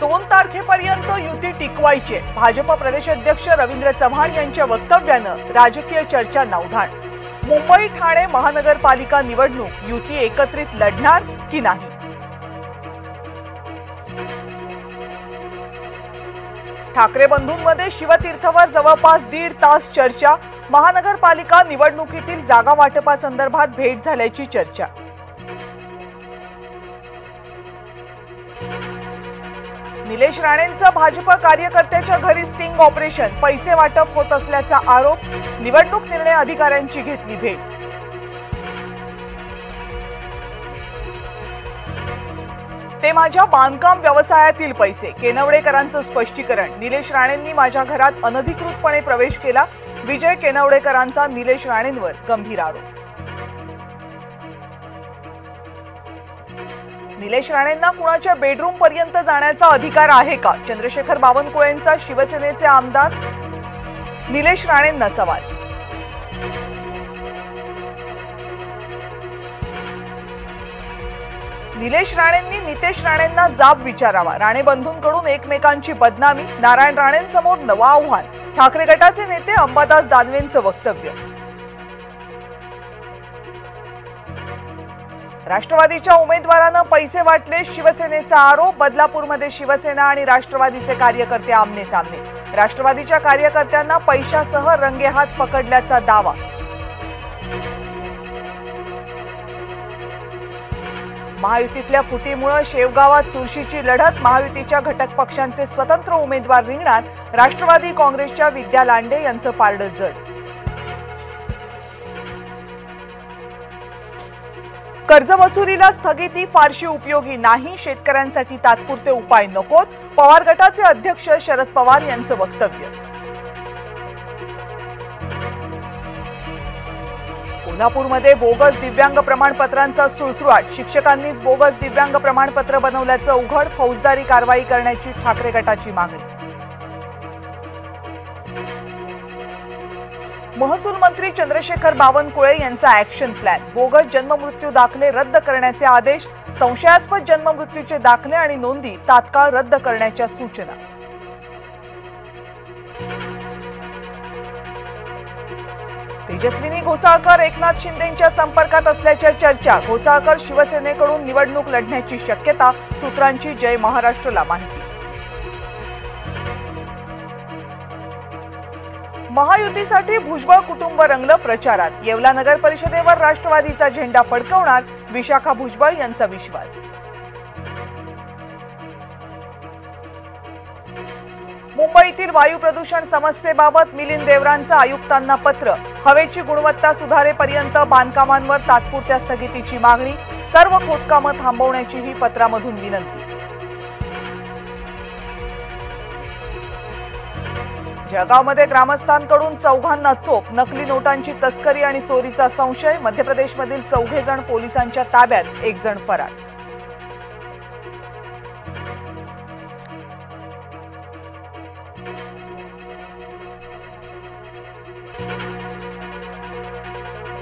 2 तारखेपर्यंत युती टिकवायची। भाजप प्रदेशाध्यक्ष रवींद्र चव्हाण यांच्या वक्तव्यानं राजकीय चर्चांना उधाण। मुंबई ठाणे महानगरपालिका निवडणूक युती एकत्रित लढणार की नाही? ठाकरे बंधूंमध्ये शिवतीर्थवर जवळपास 1.5 तास चर्चा। महानगरपालिका निवडणुकीतील जागा वाटपासंदर्भात भेट झाल्याची चर्चा। निलेश राणेंचं भाजप कार्यकर्त्याच्या घरी स्टिंग ऑपरेशन, पैसे वाटप होत असल्याचा आरोप। निवडणूक निर्णय अधिकाऱ्यांची घेतली भेट। ते माझ्या बांधकाम व्यवसायातील पैसे, केनवडेकरांचं स्पष्टीकरण। निलेश राणेंनी माझ्या घरात अनधिकृतपणे प्रवेश केला। विजय केनवडेकरांचा निलेश राणेंवर गंभीर आरोप। निलेश राणेंना कुणाच्या बेडरूम पर्यंत जाण्याचा अधिकार आहे का? चंद्रशेखर बावनकुळेंचा शिवसेनेचे आमदार निलेश राणेंना सवाल। निलेश राणेंनी नितेश राणेंना जाब विचारावा। राणे बंधूंकडून एकमेकांची बदनामी। नारायण राणेंसमोर नवं आव्हान। ठाकरे गटाचे नेते अंबादास दानवेंचं वक्तव्य। राष्ट्रवादीच्या उमेदवारांना पैसे वाटले, शिवसेनेचा आरोप। बदलापूरमध्ये शिवसेना आणि राष्ट्रवादीचे कार्यकर्ते आमने सामने। राष्ट्रवादीच्या कार्यकर्त्यांना पैशासह रंगेहात पकडल्याचा दावा। महायुतीतल्या फुटीमुळे शेवगावात चुरशीची लढत। महायुतीच्या घटक पक्षांचे स्वतंत्र उमेदवार रिंगणात। राष्ट्रवादी काँग्रेसच्या विद्या लांडे यांचं पारडं जड। कर्जवसुलीला स्थगिती फारशी उपयोगी नाही, शेतकऱ्यांसाठी तात्पुरते उपाय नकोत। पवार गटाचे अध्यक्ष शरद पवार यांचं वक्तव्य। कोल्हापूरमध्ये बोगस दिव्यांग प्रमाणपत्रांचा सुळसुळाट। शिक्षकांनीच बोगस दिव्यांग प्रमाणपत्र बनवल्याचं उघड। फौजदारी कारवाई करण्याची ठाकरे गटाची मागणी। महसूल मंत्री चंद्रशेखर बावनकुळे यांचा ॲक्शन प्लॅन। बोगस जन्ममृत्यू दाखले रद्द करण्याचे आदेश। संशयास्पद जन्ममृत्यूचे दाखले आणि नोंदी तात्काळ रद्द करण्याच्या सूचना। तेजस्विनी घोसाळकर एकनाथ शिंदेंच्या संपर्कात असल्याच्या चर्चा। घोसाळकर शिवसेनेकडून निवडणूक लढण्याची शक्यता। सूत्रांची जय महाराष्ट्रला माहिती। महायुतीसाठी भुजबळ कुटुंब रंगलं प्रचारात। येवला नगर परिषदेवर राष्ट्रवादीचा झेंडा फडकवणार, विशाखा भुजबळ यांचा विश्वास। मुंबईतील वायू प्रदूषण समस्येबाबत मिलिंद देवरांचं आयुक्तांना पत्र। हवेची गुणवत्ता सुधारेपर्यंत बांधकामांवर तात्पुरत्या स्थगितीची मागणी। सर्व खोदकामं थांबवण्याचीही पत्रामधून विनंती। जळगावमध्ये ग्रामस्थांकडून चौघांना चोप। नकली नोटांची तस्करी आणि चोरीचा संशय। मध्य प्रदेशमधील 4 जण पोलिसांच्या ताब्यात, 1 जण फरार।